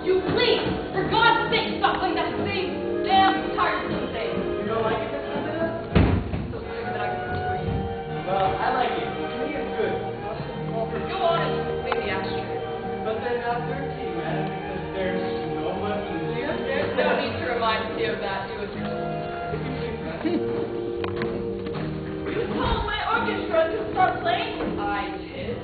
you please, for God's sake, stop playing that same damn tiresome thing. You don't like it, Miss Linda? So stupid that I can persuade you. Well, I like it. To me, it's good. Well, go on and clean the ashtray. But they're not dirty, man, because there's no one using it. There's no need to remind me of that, you and your You told my orchestra to start playing? I did.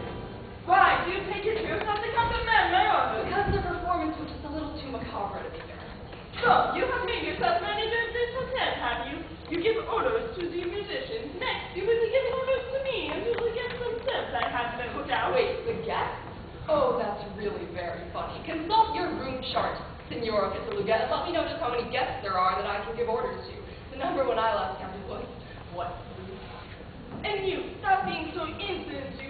Why? Do you take your troops not to command my orders? Because the performance was just a little too macabre to be fair. So, you have made yourself manager of this hotel, have you? You give orders to the musicians. Next, you will be giving orders to me and to the guests themselves I have in the hotel. Wait, the guests? Oh, that's really very funny. Consult your room chart, Signora Pisaluga, and let me know just how many guests there are that I can give orders to. The number when I last counted was, what, 3? And you, stop being so insolent, you.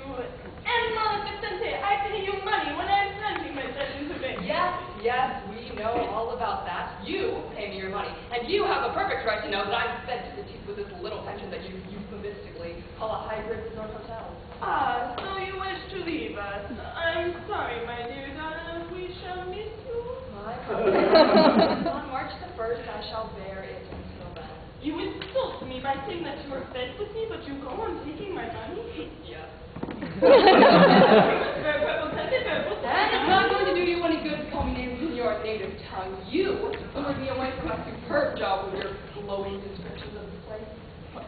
And Maleficente, I pay you money when I'm sending my sessions to me. Yes, we know all about that. You pay me your money, and you have a perfect right to know that I'm fed to the teeth with this little pension that you euphemistically call a hybrid resort hotel. Ah, so you wish to leave us. I'm sorry, my dear daughter. We shall miss you. My God. On March the 1st, I shall bear it until then. You insult me by saying that you are fed with me, but you go on taking my money? Yes. And it's not going to do you any good to call me names in your native tongue. You lured me away from a superb job with your glowing descriptions of the place. What,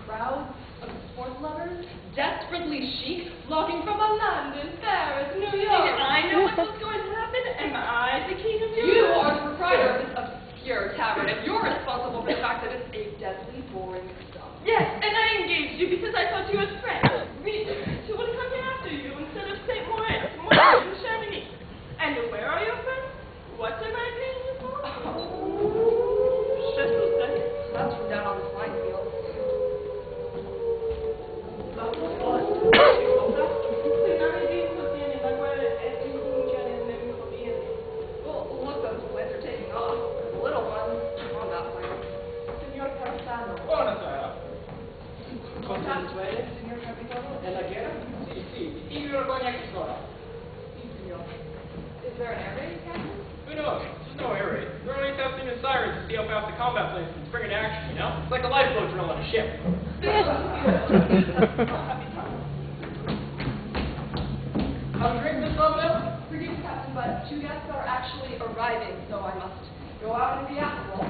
crowds of sports lovers, desperately chic, flocking from London, Paris, New York. Did I know what was going to happen? Am I the king of Europe? You are the proprietor of this obscure tavern, and you're responsible for the fact that it's a deadly boring stuff. Yes, and I engaged you because I thought you were friends. Who would come here after you instead of St. Moritz, and Chamonix? And where are your friends? What am I paying you for? That's from down on the slide field. Well, look, those planes are taking off. The little ones on that plane. Signor Carossano. Buonasera. Consensuele, signor capitano? E la guerra? Sì, io lo voglio anche solo. Sì, signor. Is there an air raid, Captain? Who knows? There's no air raid. They're only testing the sirens to see how fast the combat planes can spring into action, you know? It's like a lifeboat drill on a ship. Have a drink, Miss Lovelock? Forgive me, Captain, but 2 guests are actually arriving, so I must go out and be affable.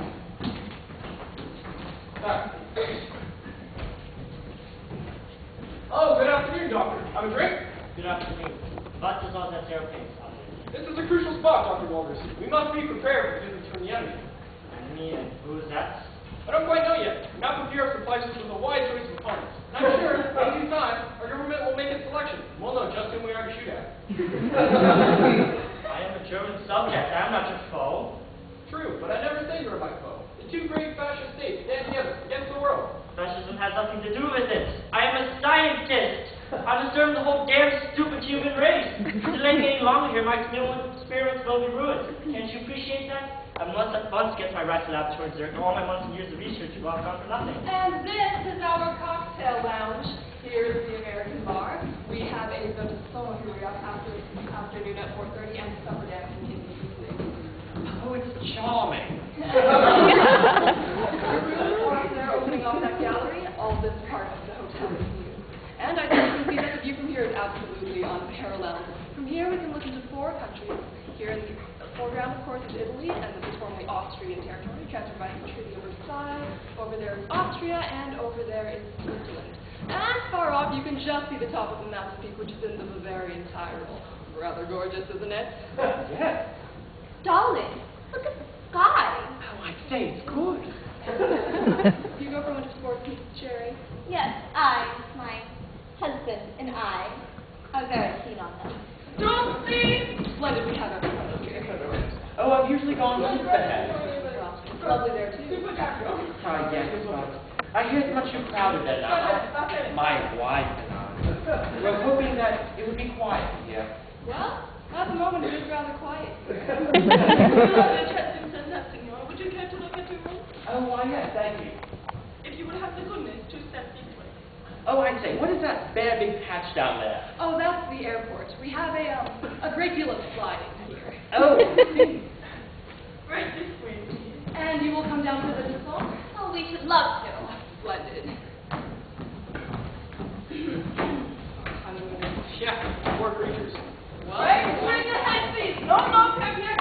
Oh, good afternoon, Doctor. Have a drink? Good afternoon. What does all that airplane sound? This is a crucial spot, Dr. Walters. We must be prepared for visits from the enemy. Enemy, and who is that? I don't quite know yet. Now prepare for places with a wide choice of opponents. And I'm sure, in due time, our government will make its selection. We'll know just whom we are to shoot at. I am a German subject. I am not your foe. True, but I never say you're my foe. The 2 great fascist states stand together against the world. Fascism has nothing to do with it. I am a scientist. I'm disturbing the whole damn stupid human race. Delaying any longer here, my experiments will be ruined. Can't you appreciate that? I must at once get my rats laboratory exert. All my months and years of research have all gone for nothing. And this is our cocktail lounge. Here is the American bar. We have a Vodafone here after afternoon at 4:30 and supper dancing in the evening. Oh, it's charming. They're opening up that gallery. All this part of the hotel is new. And I think you can see that the view from here is absolutely unparalleled. From here we can look into 4 countries. Here in the foreground, of course, is Italy, and this is formerly Austrian territory, transferred by the Treaty of Versailles. Over there is Austria, and over there is Switzerland. And far off, you can just see the top of the mountain peak, which is in the Bavarian Tyrol. Rather gorgeous, isn't it? Yes. Darling, look at the sky. Oh, I'd say it's good. You go for one of sports, Miss Cherry? Yes, my husband and I are very keen on them. Don't see! Splendid, we have everyone here. Oh, I've usually gone since the head. It's lovely there, too. Yes, but I hear it's much too crowded at night. My wife and I were hoping that it would be quiet here. Well, at the moment it is rather quiet. Interesting sentence, Senor. Would you care to look at your room? Oh, why, yes, thank you. If you would have the goodness to step this way. Oh, I'd say, what is that big patch down there? Oh, that's the airport. We have a great deal of sliding here. Oh. Very sweet. And you will come down for the song? Oh, we should love to. Splendid. Yeah, poor creatures. Wait, bring your head, please. No, come here,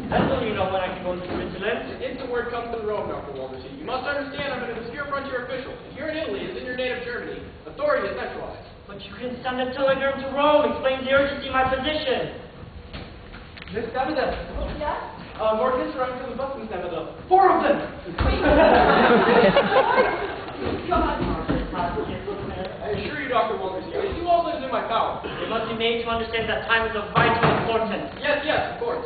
That's when you know when I can go to Switzerland. If the word comes to Rome, Dr. Waldersee, you must understand I'm an obscure frontier official. Here in Italy, as in your native Germany, authority is centralized. But you can send a telegram to Rome, explains the urgency of my position. Miss Tabitha, Yes? more kids around to the buttons, Tabitha. 4 of them! God. I assure you, Dr. Waldersee, I do all that is in my power. They must be made to understand that time is of vital importance. Yes, of course.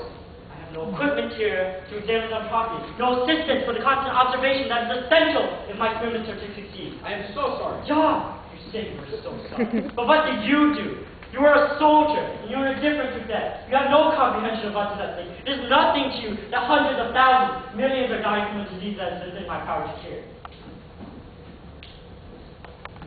I have no equipment here to examine them properly. No assistance for the constant observation that is essential if my experiments are to succeed. I am so sorry. Yeah, you say you were so sorry. But what did you do? You were a soldier, and you were indifferent to death. You have no comprehension of what's at stake. It is nothing to you that hundreds of thousands, millions are dying from a disease that is within my power to cure.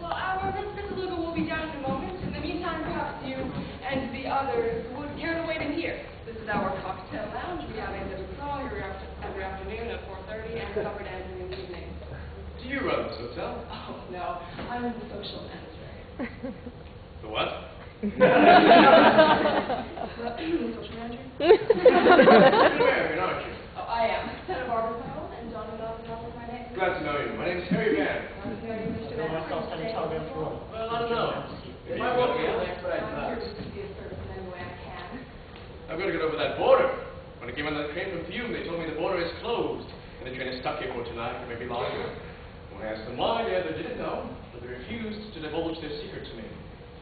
Well, our Miss Luga will be down in a moment. In the meantime, perhaps you and the others would care to wait in here. This is our cocktail lounge. We have a little song every afternoon at 4:30 and covered ends in the evening. Do you run this hotel? Oh, no. I'm the social manager. The what? The social manager? You're American, aren't you? Oh, I am. Senator Barbara Powell and John Melvin is my name. Glad to know you. My name's Harry Van. Nice to know you, Mr. I Van. myself send a telegram to Rome. Well, I don't know. It might well be an expedited I'm here class. just to be of service in any way I can. I've got to get over that border. When I came on that train from Fiume, they told me the border is closed, and the train is stuck here for tonight, or maybe longer. When I asked them why, they either didn't know, or they refused to divulge their secret to me.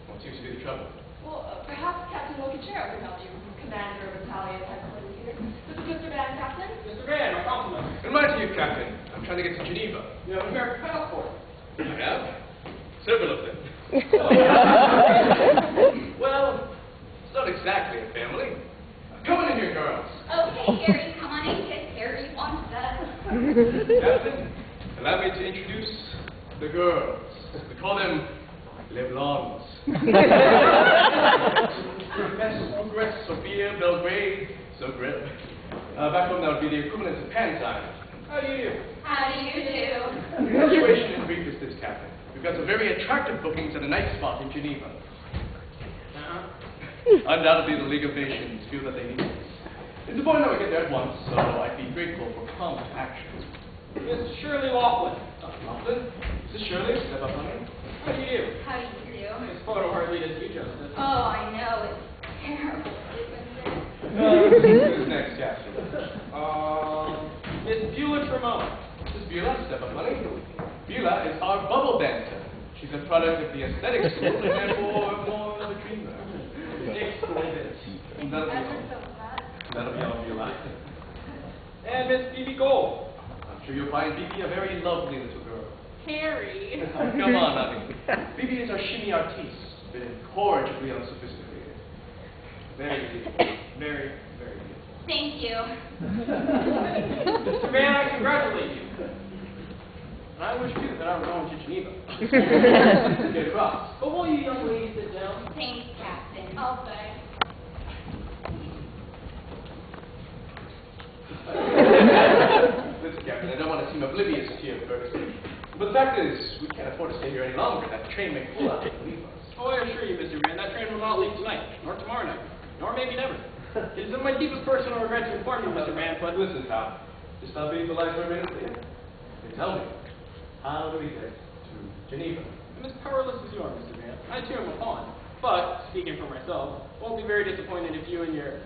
What seems to be the trouble? Well, perhaps Captain Locachero can help you, commander of battalion headquarters here. This is Mr. Van, Captain. Mr. Van, my compliments. And mine to you, Captain. I'm trying to get to Geneva. You have an American passport. I have. Several of them. Well, it's not exactly a family. Come on in here, girls. Okay, Harry, come on in, kid. Harry wants that. Captain, allow me to introduce the girls. We call them Les Blondes. Progress, Sophia, Belgrade, Zagreb. Back home, that would be the equivalent of Panzine. How do you do? How do you do? The situation in brief is this, Captain. We've got some very attractive bookings at a night spot in Geneva. Undoubtedly, the League of Nations feel that they need us. It's important that we get there at once, so I'd be grateful for prompt action. Miss Shirley Laughlin. Laughlin? This is Shirley. Step up on me. How do you do? How do you do? This photo hardly does you justice. Oh, I know. It's terrible, isn't it? Who's next, Captain? Miss Beulah Tremont. Miss Beulah, step up, honey. Beulah is our bubble dancer. She's a product of the aesthetic school and therefore more of a dreamer. Exquisite. That'll be all. That'll be all for you like. And Miss Phoebe Gold. I'm sure you'll find Phoebe a very lovely little girl. Harry. Come on, honey. Phoebe is our shimmy artiste, but incorrigibly unsophisticated. Very beautiful. Very, very beautiful. Thank you. Mr. Van, I congratulate you. And I wish too that I were going to Geneva. Get across. But will you young ladies sit down? Thanks, Captain. I'll say. Listen, Captain, I don't want to seem oblivious to your courtesy. But the fact is, we can't afford to stay here any longer. That train may pull out and leave us. Oh, I assure you, Mr. Van, that train will not leave tonight, nor tomorrow night, nor maybe never. It is of my deepest personal regret to inform you, Mr. Van, but Listen, pal. Just not being the life for a minute, please. Tell me, how do we get to Geneva? I'm as powerless as you are, Mr. Van. I too am a pawn. But, speaking for myself, won't be very disappointed if you and your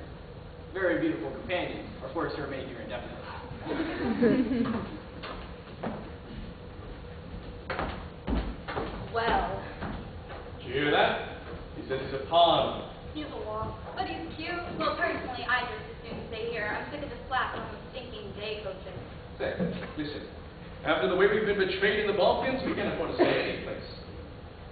very beautiful companions are forced to remain here indefinitely. Well, Did you hear that? He says he's a pawn. he's a walk, but he's cute. Well, personally, I just as soon stay here. I'm sick of this flat on the stinking day coaches. Say, listen. After the way we've been betrayed in the Balkans, we can't afford to stay any place.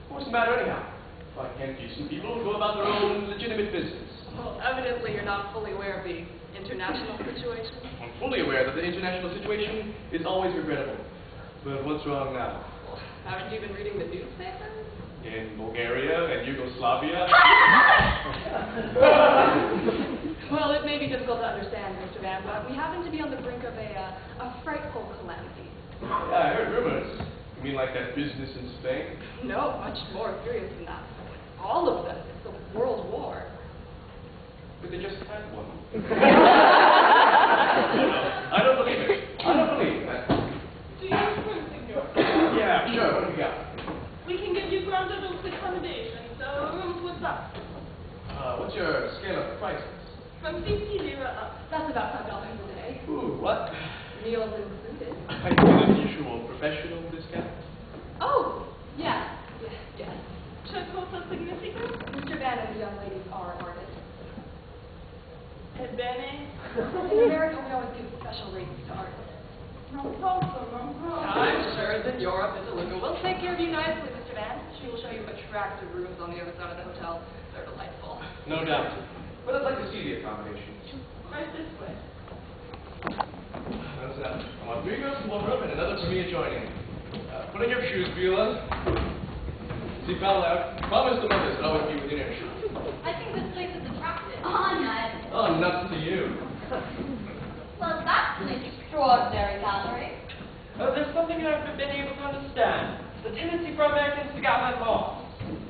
What's the matter anyhow? Why can't decent people go about their own legitimate business? Well, evidently you're not fully aware of the international situation. I'm fully aware that the international situation is always regrettable. But what's wrong now? Haven't you been reading the newspapers? in Bulgaria and Yugoslavia. Well, it may be difficult to understand, Mr. Van, but we happen to be on the brink of a frightful calamity. Yeah, I heard rumors. You mean like that business in Spain? No, much more serious than that. All of them. It's a world war. But they just had one. I don't believe it. I don't believe that. Do you approve, senor? Yeah, sure. What do we got? We can give you ground adult accommodation, so rooms with us. What's your scale of prices? From 50 lira up. That's about $5 a day. Ooh, what? Meals included. I do the usual professional discount. Oh, yes. C'è cosa significa? Mr. Van and the young ladies are artists. Ebbene? In America, we always give special rates to artists. Non posso. I'm sure that Europe is illegal. We'll take care of you nicely, Mr. Van. She will show you attractive rooms on the other side of the hotel. They're delightful. No doubt. But I'd like to see the accommodations. Right this way. How's that? I want 3 girls in one room and another for me adjoining. Put on your shoes, Beulah. See, pal out. Promise the mothers that always be within your shoes. I think this place is attractive. Oh, nuts. Oh, nuts to you. Well, that's an extraordinary gallery. There's something that I've been able to understand. The tendency for Americans to gather laws.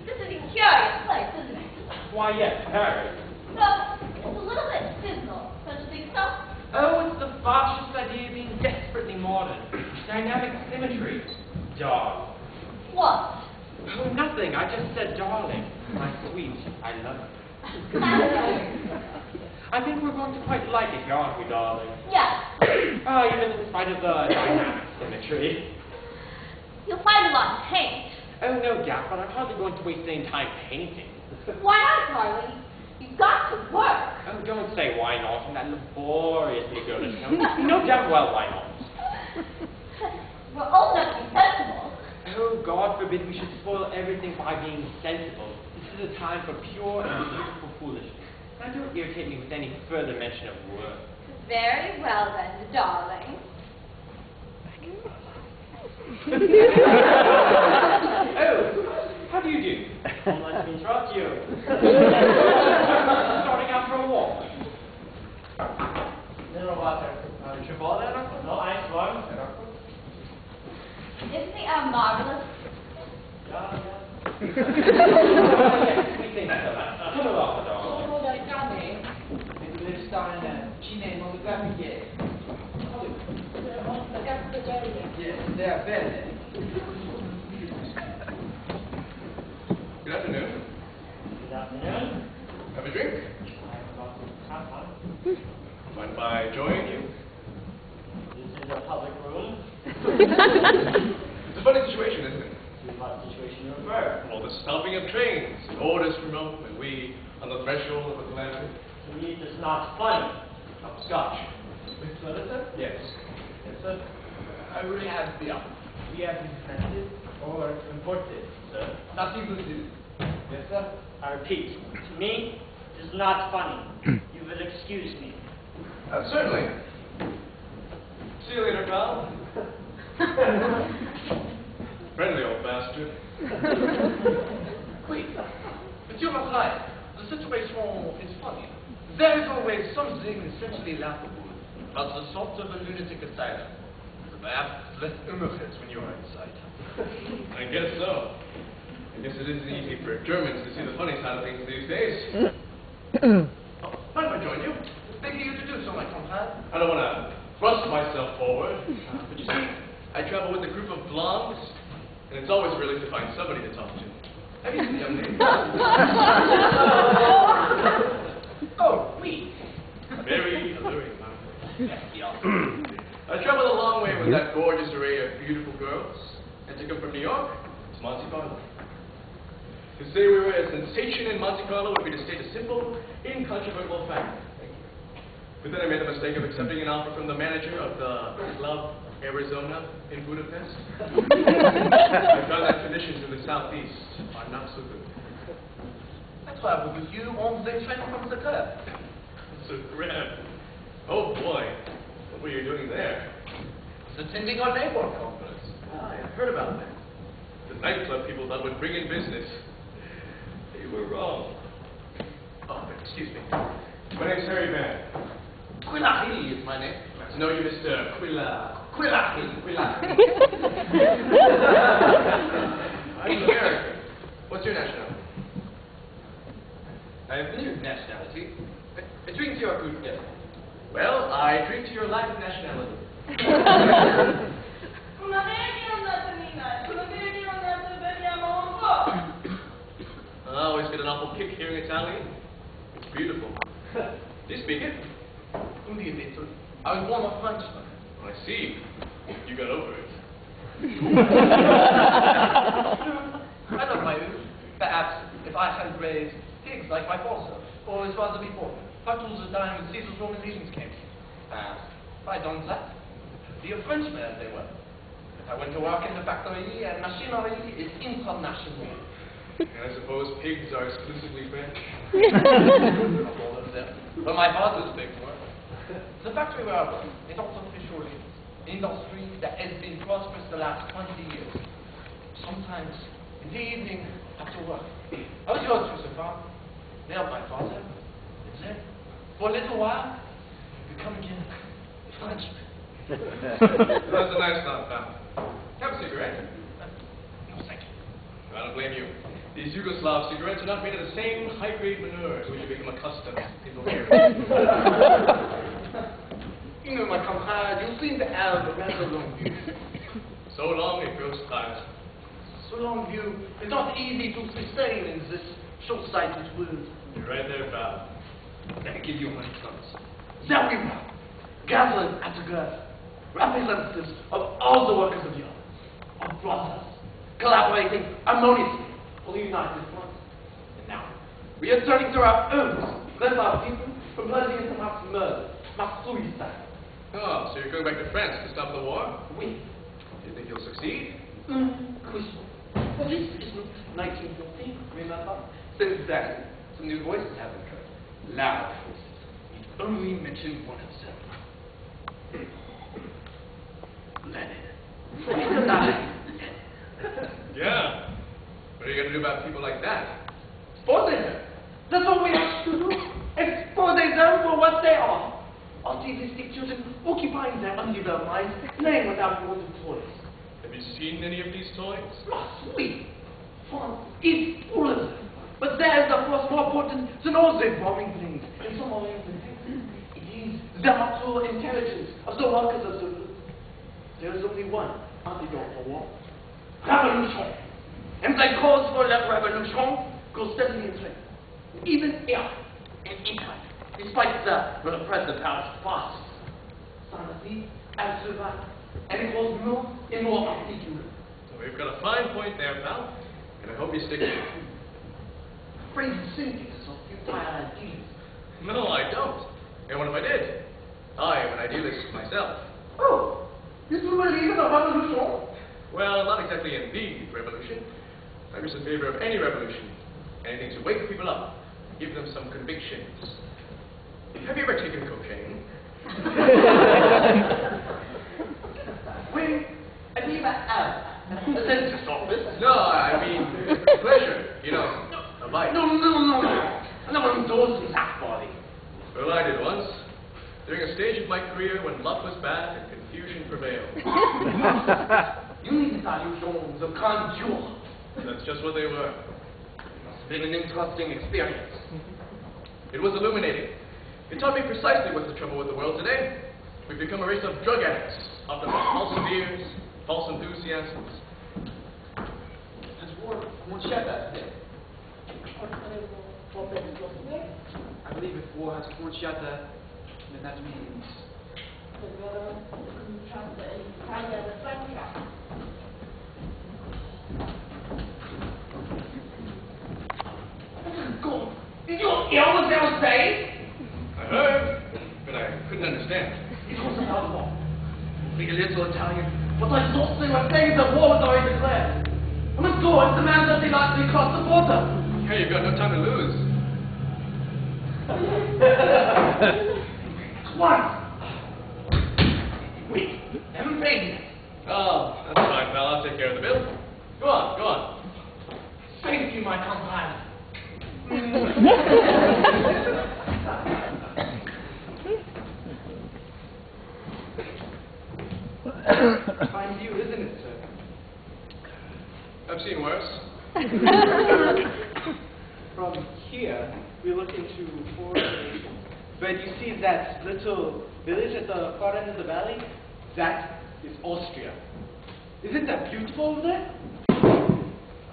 This is a curious place, isn't it? Why, yes, Paris. Well, it's a little bit fizzle, don't you think so? Oh, it's the fascist idea of being desperately modern. Dynamic symmetry. Dog. What? Oh, nothing. I just said darling. My sweet. I love you. I think we're going to quite like it, aren't we, darling? Yes. Oh, even in spite of the dynamic symmetry. You'll find a lot to paint. Oh, no doubt, but I'm hardly going to waste any time painting. Why not, Carly? You've got to work. Oh, don't say why not in that laboriously girlish tone. No doubt, well, why not? We're old enough to be sensible. Oh, God forbid we should spoil everything by being sensible. This is a time for pure and beautiful foolishness. Now, don't irritate me with any further mention of work. Very well then, darling. Oh, how do you do? I'd like to interrupt you. Starting out for a walk. Mineral water. Triple that? No ice one. Isn't the air marvelous? Yeah. Yes, we think so. Come along, darling. Yes, they are bad. Good afternoon. Good afternoon. Have a drink? Have fun. Mind if I join you? This is a public room. It's a funny situation, isn't it? To what situation you refer? All the stopping of trains, orders from Rome, and we on the threshold of a calamity. To me, it's not funny. Oh, scotch. With Melissa? Yes. Yes, sir. I really have beer. We have imported or imported, sir. Nothing to do. Yes, sir. I repeat, to me, it is not funny. You will excuse me. Certainly. See you later, pal. Friendly old bastard. Oui. But you are right. The situation is funny. There is always something essentially laughable about the sort of a lunatic asylum. Perhaps less humorous when you are inside. I guess so. I guess it isn't easy for Germans to see the funny side of things these days. Mind if I join you? Begging you to do so, my comrade. I don't want to thrust myself forward, but you see, I travel with a group of blondes, and it's always a relief to find somebody to talk to. Have you seen the young lady? Oh, oui. Very alluring, huh? I traveled a long way with that gorgeous array of beautiful girls. I took them from New York to Monte Carlo. To say we were a sensation in Monte Carlo would be to state a simple, incontrovertible fact. But then I made the mistake of accepting an offer from the manager of the Club Arizona in Budapest. I found that conditions in the southeast are not so good. I traveled with you on the train from the club. So grand. Oh boy, what were you doing there? Attending our neighbor conference. Ah, I heard about that. The the nightclub people thought would bring in business. They were wrong. Oh, excuse me. My name's Harry Van. Quillahili is my name. Nice to know you, Mr. Quillahili. I'm American. What's your nationality? I have neither nationality. I drink to your good health. Well, I drink to your lack of nationality. I always get an awful kick hearing Italian. It's beautiful. Do you speak it? Only a little. I was born a Frenchman. I see. You got over it. I love my youth. Perhaps if I had raised pigs like my father, or his father before, not all the time when Caesar's Roman legions came. Perhaps if I done that, I'd be a Frenchman as they were. But I went to work in the factory, and machinery is international. And I suppose pigs are exclusively French. Not all of them. But my father's pigs were. The factory where I work is also officially an industry that has been prosperous the last 20 years. Sometimes, in the evening, after work, I would go to the farm, nail my father, and then, for a little while, become again Frenchman. That's a nice thought, pal. Have a cigarette? No, thank you. I don't blame you. These Yugoslav cigarettes are not made of the same high-grade manure to which you become accustomed in Bulgaria. You know, my comrade, you seem to have a rather long view. So long it grows tired. So long view, it's not easy to sustain in this short-sighted world. You're right there, pal. Let me give you my thoughts. There we were, gathered at together, representatives of all the workers of Europe, our brothers, collaborating harmoniously for the United Front. And now, we are turning to our own, let our people from bloody into mass murder, mass suicide. Oh, so you're going back to France to stop the war? We, Do you think you'll succeed? question. Well, this isn't 1914, remember? Since then, some new voices have been heard. Loud voices. You'd only mention one of them. Lenin. Yeah. What are you going to do about people like that? Expose them. That's what we have to do. Expose them for what they are. Autistic children occupying their undeveloped minds, playing with our wooden toys. Have you seen any of these toys? Oh, sweet. France is full of them. But there's of course more potent than all the bombing things and some oriental things. It is the actual intelligence of the workers of the world. There is only one antidote for war. Revolution. And the cause for that revolution goes steadily in strength. Even here, in England, despite the repressive powers of fascists, sanity has survived, and it grows more and more articulate. So we've got a fine point there, pal. And I hope you stick to it. Afraid you think it is of futile ideas. No, I don't. And what if I did? I am an idealist myself. Oh, you do believe in a revolution? Well, not exactly in the revolution. I'm just in favor of any revolution. Anything to wake people up, give them some convictions. Have you ever taken cocaine? Well, I believe I have. A dentist's office. No, I mean pleasure. You know, a bite. No. I never endorsed that body. Well, I did once. During a stage of my career when luck was bad and confusion prevailed. You need illusions of grandeur. That's just what they were. It's been an interesting experience. It was illuminating. It taught me precisely what's the trouble with the world today. We've become a race of drug addicts, often false fears, false enthusiasms. Has war shed that today? I believe if war has fortsätta, then that means... God, did you hear what they were saying? I heard, but I couldn't understand. It was about war. Speak a little Italian, but I thought they were saying that war was already declared. I must go and demand that they not cross the border. Yeah, you've got no time to lose. Twice. Wait, haven't paid yet. Oh, that's fine, pal. I'll take care of the bill. Go on, go on. Thank you, my comrade. Fine view, isn't it, sir? I've seen worse. From here, we look into four nations. But you see that little village at the far end of the valley? That is Austria. Isn't that beautiful over there?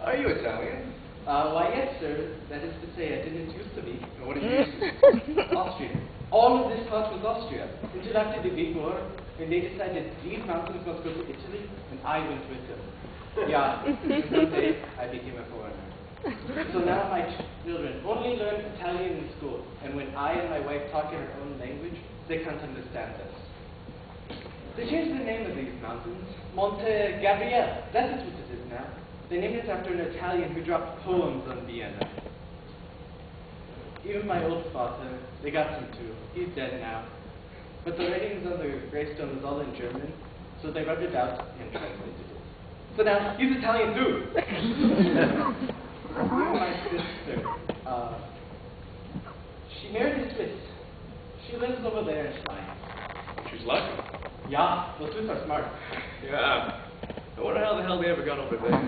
Are you Italian? Why, yes, sir. That is to say, I didn't used to be. And what did you used to be? Austria. All of this part was Austria. Until after the big war, when they decided these mountains must go to Italy, and I went with them. Yeah, one day I became a foreigner. So now my children only learn Italian in school, and when I and my wife talk in our own language, they can't understand us. They changed the name of these mountains. Monte Gabriele. That is what it is now. They named it after an Italian who dropped poems on Vienna. Even my old father, they got him too. He's dead now. But the writings on the gravestone was all in German, so they rubbed it out and translated it. So now, he's Italian too. My sister, she married a Swiss. She lives over there in Schlein. She's lucky. Yeah, the Swiss are smart. Yeah. I wonder how the hell they ever got over there.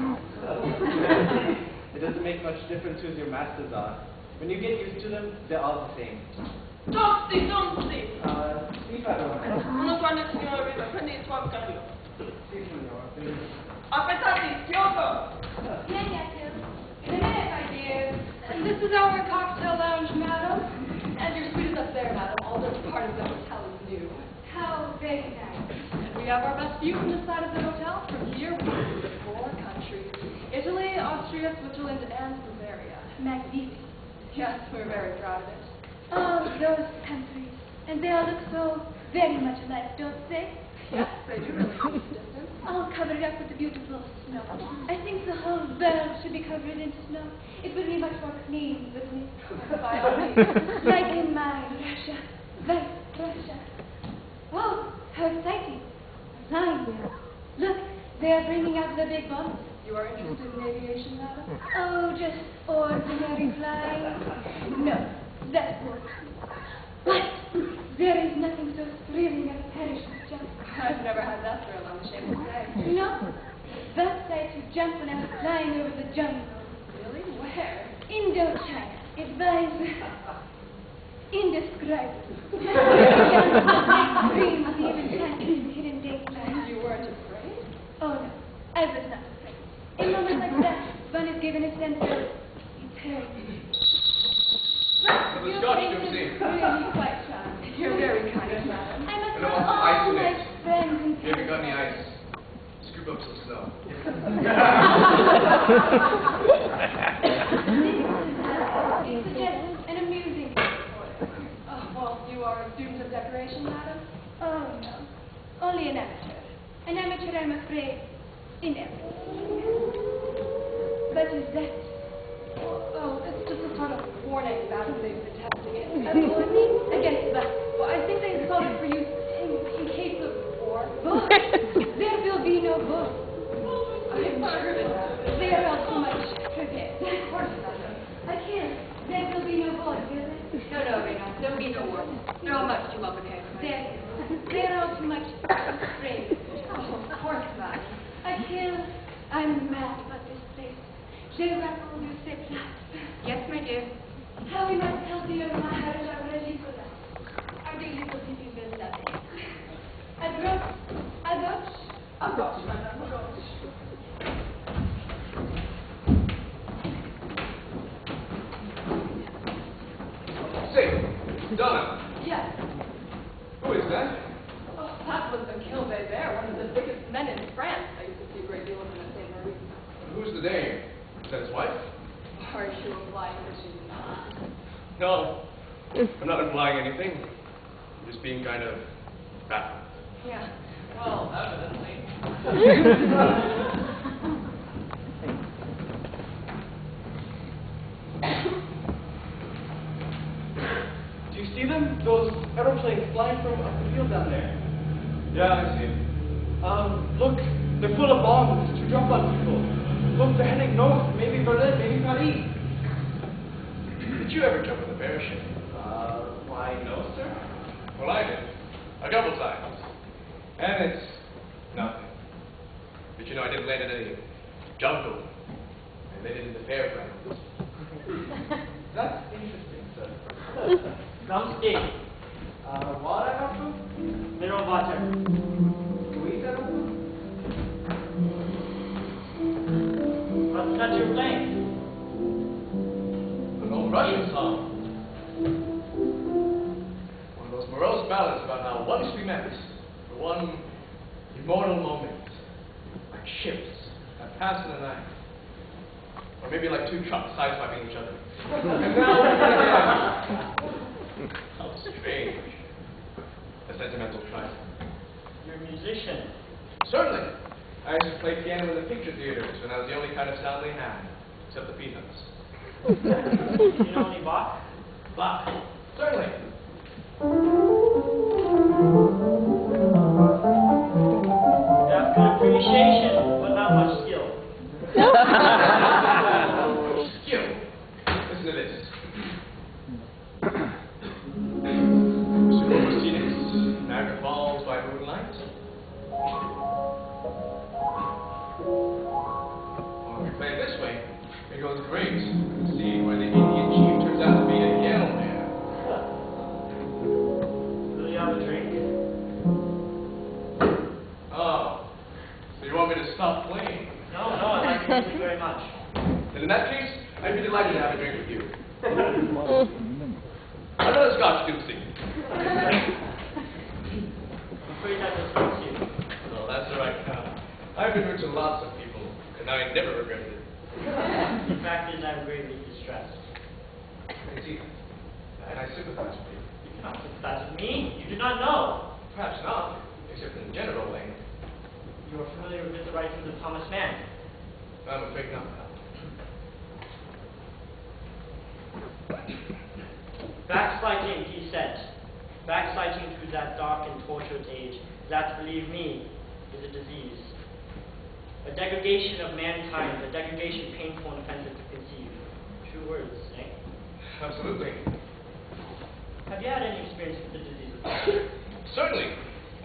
It doesn't make much difference who your masters are. When you get used to them, they're all the same. Tosti, Tosti! Sì, padrone. Non quando il signore arriva, prendi il tuo avvocato. Sì, signore. Aspettate, Kyoko! Yes, yes, yes. In a minute, my dear. This is our cocktail lounge, madam. And your suite is up there, madam. All this part of the hotel is new. How very nice. And we have our best view from the side of the hotel. From here, we see the four countries. Italy, Austria, Switzerland, and Bavaria. Magnificent. Yes, we're very proud of it. Oh, those countries. And they all look so very much alike, don't they? Yes, they do really keep distance. All covered up with the beautiful snow. I think the whole world should be covered in snow. It would be much more clean, wouldn't it? By all means. Like in my Russia. Like Russia. Oh, how exciting. Flying there. Look, they are bringing out the big bombs. You are interested in aviation, madam? Oh, just ordinary flying. No, that's not. But there is nothing so thrilling as a parachute jump. I've never had that thrill, I'm ashamed to say. No, that sight to jump when I was flying over the jungle. Really? Where? Indochina. It was indescribable. Dreams, even chances, hidden daylight. You weren't afraid? Oh no, I was not afraid. In moments like that, one is given a sense of eternity. The Scotch Your face gypsy. is really quite charming. You're very kind, madam. I must And I tell want some all ice in my it. friends and You haven't got any ice? Scoop up some snow. It's just an amusing sport. Oh, well, you are a student of decoration, madam? Oh no, only an amateur. An amateur, I'm afraid, in everything. But is that Oh, it's just a sort of warning, madam. They've been testing it. a warning? Against that. Well, I think they installed it for use in case of war. War? There will be no war. I'm sure it is. They are all too much prepared. Of course, madam. I can't. There will be no war, will there? No, Rena. There will be no war. They're all much too well prepared. They are all too much afraid. Oh, of course, madam. I feel I'm mad about this place. Je raconte ces places. Yes, my dear. How we must tell dear Maharaja Rajikula. Our dear little city will love it. À droite, à gauche. À gauche, madame, à gauche. Say, Donna, Yes. who is that? Oh, that was Achille Weber, one of the biggest men in France. I used to see a great deal of him at St. Marie. Who's the dame? Is that his wife? Are you implying that she's not? No, I'm not implying anything. I'm just being kind of baffled. Yeah. Well, evidently. Do you see them? Those aeroplanes flying from up the field down there. Yeah, I see. Look, they're full of bombs to drop on people. Look, Henning, no, maybe Berlin, maybe Paris. Did you ever jump with a parachute? Why, no, sir. Well, I did. A couple times. And it's nothing. But you know, I didn't land in any jungle. I landed in the fairgrounds. That's interesting, sir. Drum stick, What I have to? mineral water. Sweet and What's that you're playing? An old Russian song. One of those morose ballads about how once we met for one immortal moment, like ships that pass in the night. Or maybe like two trucks sideswiping each other. And now we're again. How strange. A sentimental trifle. You're a musician. Certainly. I used to play piano in the picture theaters when that was the only kind of sound they had, except the peanuts. You know any Bach? Bach. Certainly. You have good appreciation, but not much skill. Skill. Listen to this. Super Phoenix, Niagara Falls by moonlight. Well, if we play it this way, it goes great. See where the Indian chief turns out to be a piano man. Will you have a drink? Oh, so you want me to stop playing? No, I like your music very much. And in that case, I'd be delighted to have a drink with you. Another Scotch Dipsy. I'm afraid that will suit you. Well, that's the right kind. I've been rude to lots of people, and I never regretted it. The fact is, I'm greatly distressed. I see. And I sympathize with you. You cannot sympathize with me. You do not know. Perhaps not, except in a general way. You are familiar with the writings of Thomas Mann. I'm afraid not. Backsliding, he said. Backsliding through that dark and tortured age, that, believe me, is a disease. A degradation of mankind, a degradation painful and offensive to conceive. True words, eh? Absolutely. Have you had any experience with the disease of thought? Certainly.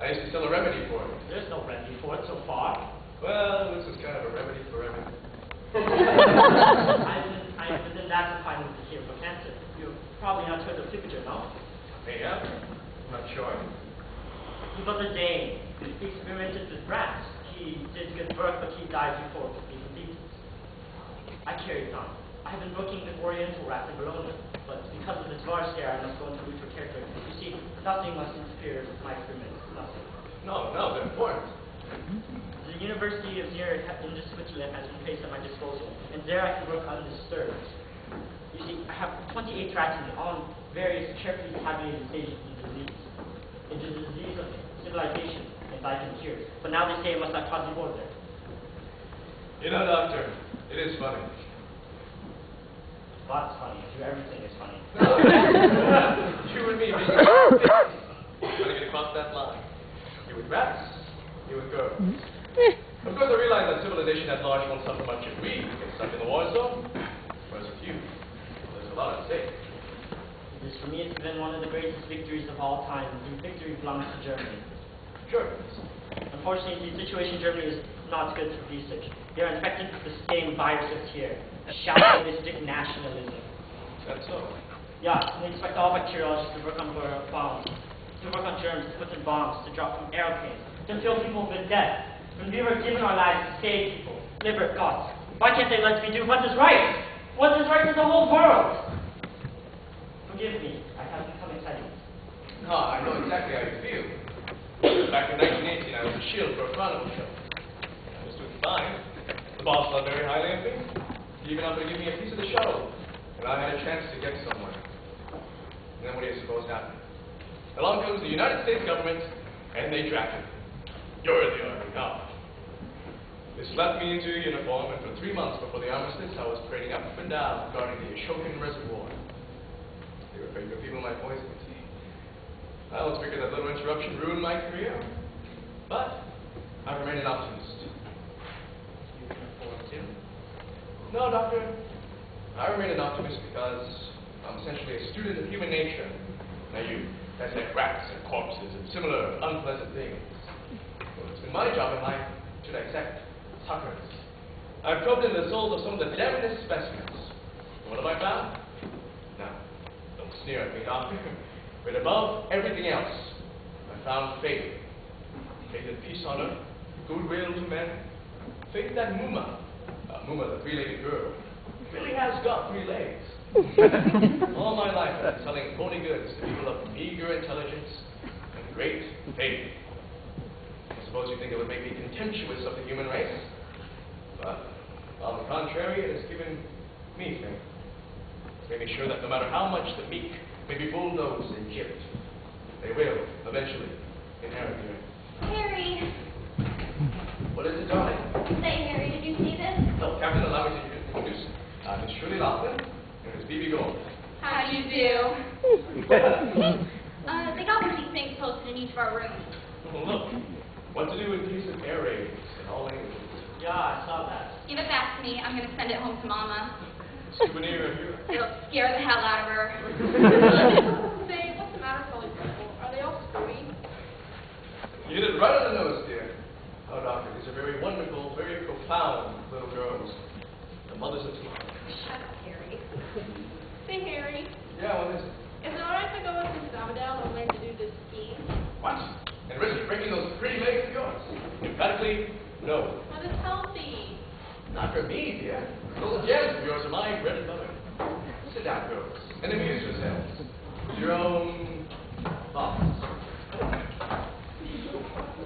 I used to sell a remedy for it. There's no remedy for it so far. Well, this is kind of a remedy for everything. I'm within that confinement to cure for cancer. You've probably not heard of Flipiger, no? Yeah? I'm not sure. He was a Dane. He experimented with rats. He did good work, but he died before it could be completed. I carried on. I have been working with Oriental rats in Bologna, but because of this var scare, I must go into neutral territory. You see, nothing must interfere with my experiments. Nothing. No, they're important. The University of Zurich in Switzerland has been placed at my disposal, and there I can work undisturbed. You see, I have 28 rats in me, all in various carefully tabulated stages of the disease. It is a disease of civilization, and I can cure it. But now they say it must not cause the order. You know, Doctor, it is funny. Lots funny. Everything is funny. You and me being trying to get across that line. You with rats, you with girls. Of course, I realize that civilization at large won't suffer much if we get stuck in the war zone. Whereas with you, there's a lot at stake. This, for me, has been one of the greatest victories of all time. The victory belongs to Germany. Germans. Unfortunately, the situation in Germany is not good for research. They are infected with the same viruses here. Chauvinistic nationalism. That's so. Yeah, and they expect all bacteriologists to work on bombs, to work on germs, to put in bombs, to drop from airplanes, to fill people with death. When we were given our lives to save people, live gods, why can't they let me do what is right? What is right to the whole world? Forgive me, I have become excited. No, I know exactly how you feel. Back in 1918, I was a shield for a carnival show. I was doing fine. The boss thought very highly of me. He even offered to give me a piece of the show, and I had a chance to get somewhere. And then what do you suppose happened? Along comes the United States government, and they drafted me. You're the Army now. They slapped me into a uniform, and for 3 months before the armistice, I was parading up and down guarding the Ashokan Reservoir. They were afraid that people might poison the tea. I always figured that little interruption ruined my career. But I remain an optimist. You can afford to. No, Doctor. I remain an optimist because I'm essentially a student of human nature. Now you dissect rats and corpses and similar unpleasant things. Well, it's been my job in life to dissect suckers. I've probed into the souls of some of the damnedest specimens. What have I found? Now, don't sneer at me, Doctor. But above everything else, I found faith. Faith in peace on earth, goodwill to men. Faith that Muma, the three-legged girl, really has got 3 legs. All my life I've been selling phony goods to people of meager intelligence and great faith. I suppose you think it would make me contemptuous of the human race? But, on the contrary, it has given me faith. It's made me sure that no matter how much the meek may be bulldozed and chipped, they will, eventually, inherit the earth. Harry! What is it, darling? Say, Harry, did you see this? No, Captain, allow me to introduce Miss Shirley Laughlin and Miss Phoebe Gold. How do you do? They got one of these things posted in each of our rooms. Oh, look, what to do in case of air raids in all languages. Yeah, I saw that. Give it back to me. I'm going to send it home to Mama. Souvenir of you. It'll scare the hell out of her. Say, what's the matter, Polly Purple? Are they all screwy? You hit it right on the nose, dear. Oh, Doctor, these are very wonderful, very profound little girls. The mothers of tomorrow. Shut up, Harry. Say, Harry, Yeah, what is it? is it alright if I go with Miss Amadale and learn to do this ski? What? And risk breaking those pretty legs of yours? Emphatically, no. But it's healthy. Not for me, dear. Those gems of yours are my bread and butter. Sit down, girls, and amuse yourselves with your own thoughts.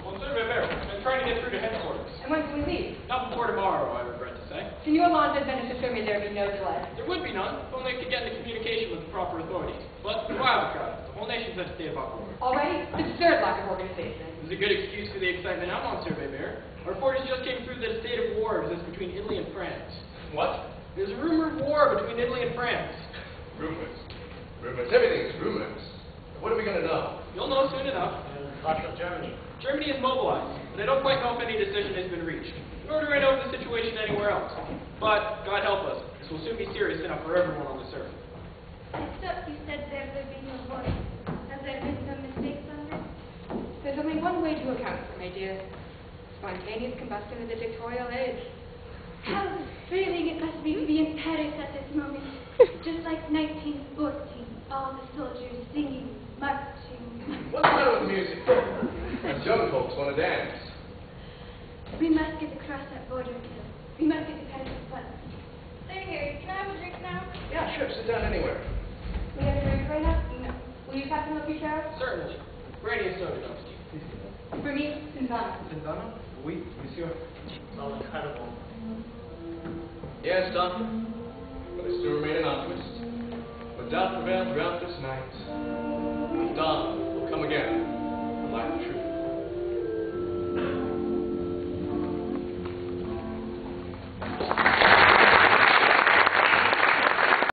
Monsieur Rivera, I've been trying to get through to headquarters. And when can we leave? Not before tomorrow, I regret to say. Senor Londa advised to me there be no delay. There would be none, if only I could get into communication with the proper authorities. But the wild crowd, the whole nation's at a state of uproar. Already? Absurd lack of organization. This is a good excuse for the excitement now, Monsieur Rivera. Our reporters just came through that a state of war exists between Italy and France. What? There's a rumored war between Italy and France. Rumors. Rumors. Everything's rumors. What are we going to know? You'll know soon enough. Lots of Germany. Germany is mobilized, but I don't quite know if any decision has been reached, nor do I know of the situation anywhere else. But, God help us, this will soon be serious enough for everyone on this earth. I thought you said there would be no war. Has there been some mistakes on this? There's only one way to account for, my dear. Spontaneous combustion of the Victorial age. How thrilling it must be to be in Paris at this moment. Just like 1914, all the soldiers singing, marching. What's the matter with music? Us young folks want to dance. We must get across that border. We must get to Paris at once. Say, Harry, can I have a drink now? Yeah, sure. Sit down anywhere. We have a drink right now? No. Will you Captain Lucky Shower? Certainly. Brandy and soda, don't Steve. For me, Santana. Santana? Oui, monsieur. So incredible. Yes, Doctor. But I still remain an optimist. But doubt prevailed throughout this night. Dawn will come again. The light of truth.